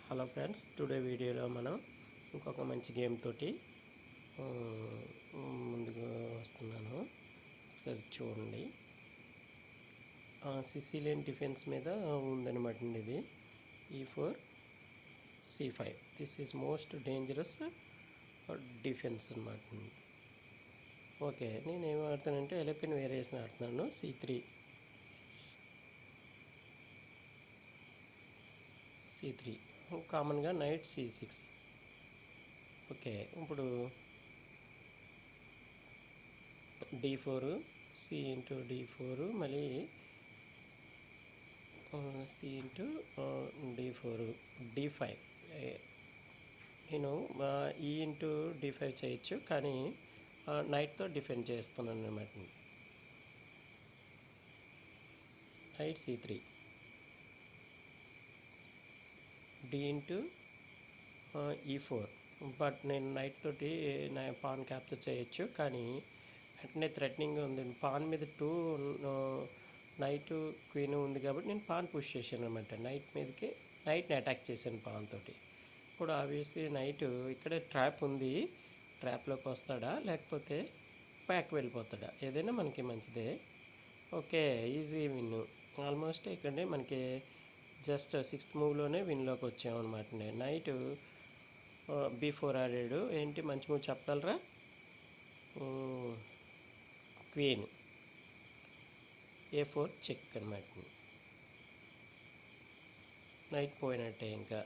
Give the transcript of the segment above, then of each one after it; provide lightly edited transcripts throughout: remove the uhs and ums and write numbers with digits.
Hello friends, today వీడియోలో మనం ఇంకొక మంచి గేమ్ తోటి ముందుకు వస్తున్నాను. ఒకసారి చూడండి. సిసిలియన్ డిఫెన్స్ మీద ఉందన్నమాట అండి. ఇది E4 C5. This is most dangerous defence అన్నమాట. ఓకే, నేను ఏం ఆడుతానంటే ఎలపిన్ వేరియేషన్ ఆడుతున్నాను. C3 కామన్గా నైట్ C6. ఓకే, ఇప్పుడు D4 C ఇంటూ D4 మళ్ళీ C ఇంటూ D4 D5. నేను E ఇంటూ D5 చేయొచ్చు, కానీ నైట్తో డిఫెండ్ చేస్తున్నాను అన్నమాట. Night C3 D into E4. But నేను నైట్ తోటి పాన్ క్యాప్చర్ చేయొచ్చు, కానీ వెంటనే థ్రెటనింగ్ ఉంది. పాన్ మీద 2 నైట్ క్వీన్ ఉంది కాబట్టి నేను పాన్ పుష్ చేశాను అనమాట. నైట్ మీదకి నైట్ని అటాక్ చేశాను పాన్ తోటి. ఇప్పుడు ఆబ్వియస్లీ నైట్ ఇక్కడే ట్రాప్ ఉంది. ట్రాప్లోకి వస్తాడా లేకపోతే బ్యాక్ వెళ్ళిపోతాడా, ఏదైనా మనకి మంచిదే. Okay, easy win. ఆల్మోస్ట్ ఇక్కడే మనకి జస్ట్ 6th మూవ్లోనే విన్లోకి వచ్చామన్నమాట. నైట్ B4 ఆడాడు. ఏంటి మంచి మూవ్ చెప్పగలరా? క్వీన్ A4 చెక్ అనమాట. నైట్ పోయినట్టే. ఇంకా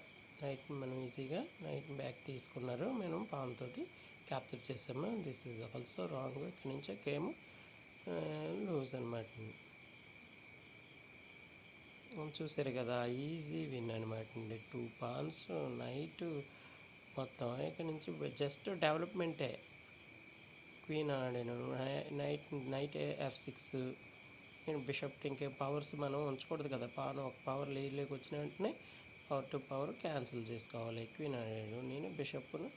నైట్ మనం ఈజీగా నైట్ బ్యాక్ తీసుకున్నారు. మనం పాన్ తోటి క్యాప్చర్ చేసాము. This is also wrong. ఇక్కడి నుంచే గేమ్ లూజ్ అనమాట. చూసారు కదా, ఈజీ విన్ అనమాట. 2 పాన్స్ నైట్ మొత్తం. ఇక్కడ నుంచి జస్ట్ డెవలప్మెంటే. క్వీన్ ఆడాను. Night F6. నేను బిషప్ ఇంకే పవర్స్ మనం ఉంచకూడదు కదా. పాన్ ఒక పవర్ లీడ్లోకి వచ్చిన వెంటనే పవర్ టు పవర్ క్యాన్సిల్ చేసుకోవాలి. క్వీన్ ఆడాడు. నేను బిషప్ను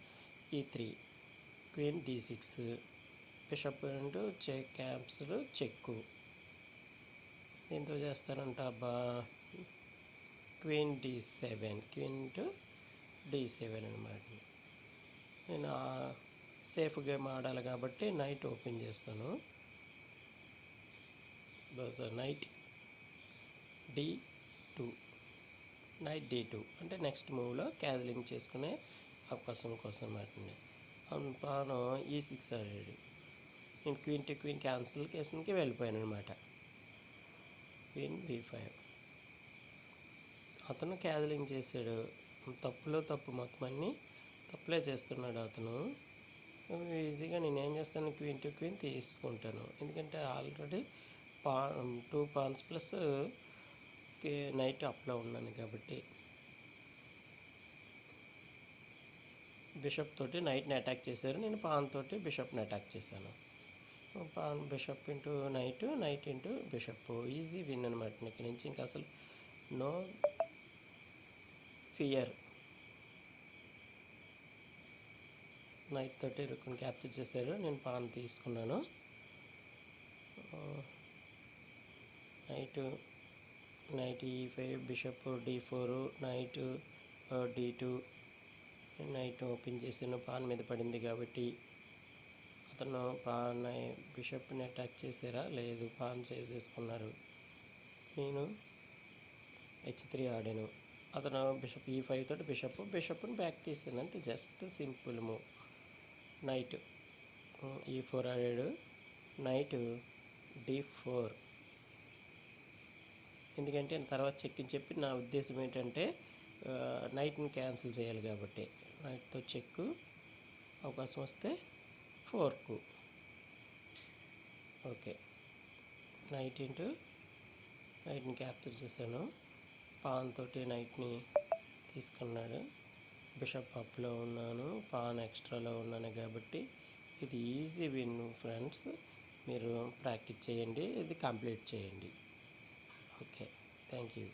E3, queen D6, bishop into check cancel check. దీంతో చేస్తానంట అబ్బా. Queen D7, queen into D7 అనమాట. నేను సేఫ్ గేమ్ ఆడాలి కాబట్టి నైట్ ఓపెన్ చేస్తాను. నైట్ D2, నైట్ D2 అంటే నెక్స్ట్ మూవ్లో క్యాన్సిలింగ్ చేసుకునే అవకాశం కోసం అన్నమాట. పాను E6 ఆడాడు. నేను క్వీన్ టు క్వీన్ క్యాన్సిల్ కేసుకి వెళ్ళిపోయాను అనమాట. Queen B5. అతను క్యాన్సిలింగ్ చేశాడు. తప్పులో తప్పు, మొత్తం అన్నీ తప్పులే చేస్తున్నాడు అతను. ఈజీగా నేను ఏం చేస్తాను, క్వీన్ టు క్వీన్ తీసుకుంటాను. ఎందుకంటే ఆల్రెడీ 2 పాన్స్ ప్లస్ నైట్ అప్లో ఉన్నాను కాబట్టి. బిషప్ తోటి నైట్ని అటాక్ చేశారు. నేను పాన్ తోటి బిషప్ని అటాక్ చేశాను. Pan bishop into night, knight into bishop. Easy win అనమాట. ఇక్కడి నుంచి ఇంకా అసలు నో ఫియర్. నైట్ తోటి రుక్కుని క్యాప్చర్ చేశారు. నేను పాన్ తీసుకున్నాను. Night E5, bishop D4, night D2. Night open చేసాను. పాన్ మీద పడింది కాబట్టి. అతను బిషప్ని అటాక్ చేశారా? లేదు, పాన్ సేవ్ చేసుకున్నారు. నేను H3 ఆడాను. అతను బిషప్ E5 తోటి బిషప్ని బ్యాక్ తీసాను. అంతే, just simple move. Night E4 ఆడాడు. Night D4. ఎందుకంటే తర్వాత చెక్ని చెప్పి నా ఉద్దేశం ఏంటంటే నైట్ని క్యాన్సిల్ చేయాలి కాబట్టి. నైట్తో చెక్కు, అవకాశం వస్తే ఫోర్కు. ఓకే, నైట్ని క్యాప్చర్ చేశాను. పాన్ తోటి నైట్ని తీసుకున్నాడు. బిషప్ అప్లో ఉన్నాను, పాన్ ఎక్స్ట్రాలో ఉన్నాను కాబట్టి ఇది ఈజీ విన్ ఫ్రెండ్స్. మీరు ప్రాక్టీస్ చేయండి, ఇది కంప్లీట్ చేయండి. Okay, thank you.